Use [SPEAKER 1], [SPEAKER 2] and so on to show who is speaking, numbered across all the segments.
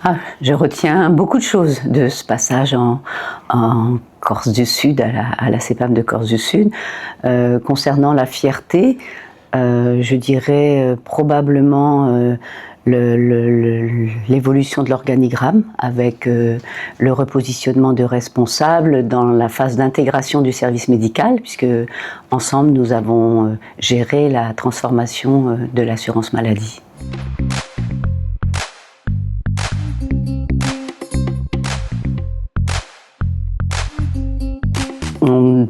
[SPEAKER 1] Ah, je retiens beaucoup de choses de ce passage en Corse du Sud, à la CEPAM de Corse du Sud. Concernant la fierté, je dirais probablement l'évolution de l'organigramme avec le repositionnement de responsables dans la phase d'intégration du service médical, puisque ensemble nous avons géré la transformation de l'assurance maladie.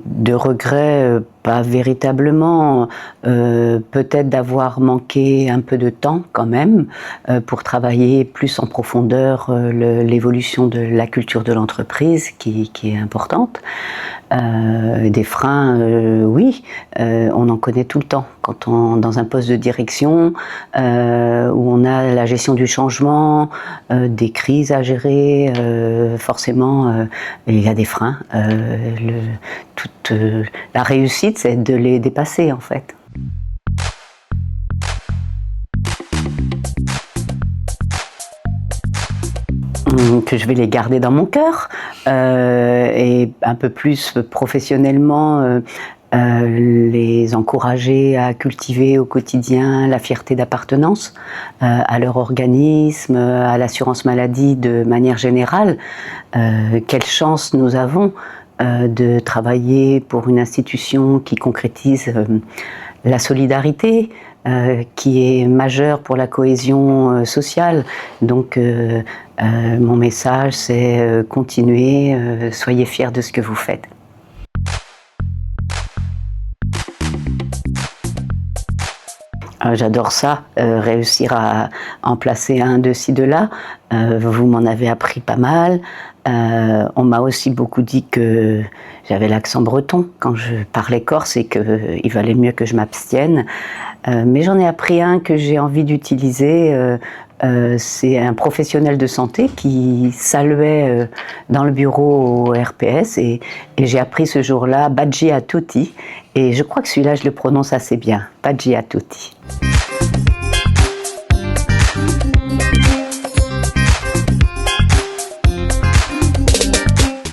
[SPEAKER 1] De regrets, pas véritablement, peut-être d'avoir manqué un peu de temps quand même pour travailler plus en profondeur l'évolution de la culture de l'entreprise qui est importante. Des freins, oui, on en connaît tout le temps. Quand dans un poste de direction où on a la gestion du changement, des crises à gérer, forcément il y a des freins. Toute la réussite, c'est de les dépasser en fait. Que je vais les garder dans mon cœur et un peu plus professionnellement les encourager à cultiver au quotidien la fierté d'appartenance à leur organisme, à l'assurance maladie de manière générale. Quelle chance nous avons de travailler pour une institution qui concrétise la solidarité, qui est majeure pour la cohésion sociale. Donc mon message c'est continuez, soyez fiers de ce que vous faites. J'adore ça, réussir à en placer un de ci, de là. Vous m'en avez appris pas mal. On m'a aussi beaucoup dit que j'avais l'accent breton quand je parlais corse et qu'il valait mieux que je m'abstienne. Mais j'en ai appris un que j'ai envie d'utiliser. C'est un professionnel de santé qui saluait dans le bureau au RPS et j'ai appris ce jour-là Badji a tutti et je crois que celui-là je le prononce assez bien, Badji a tutti.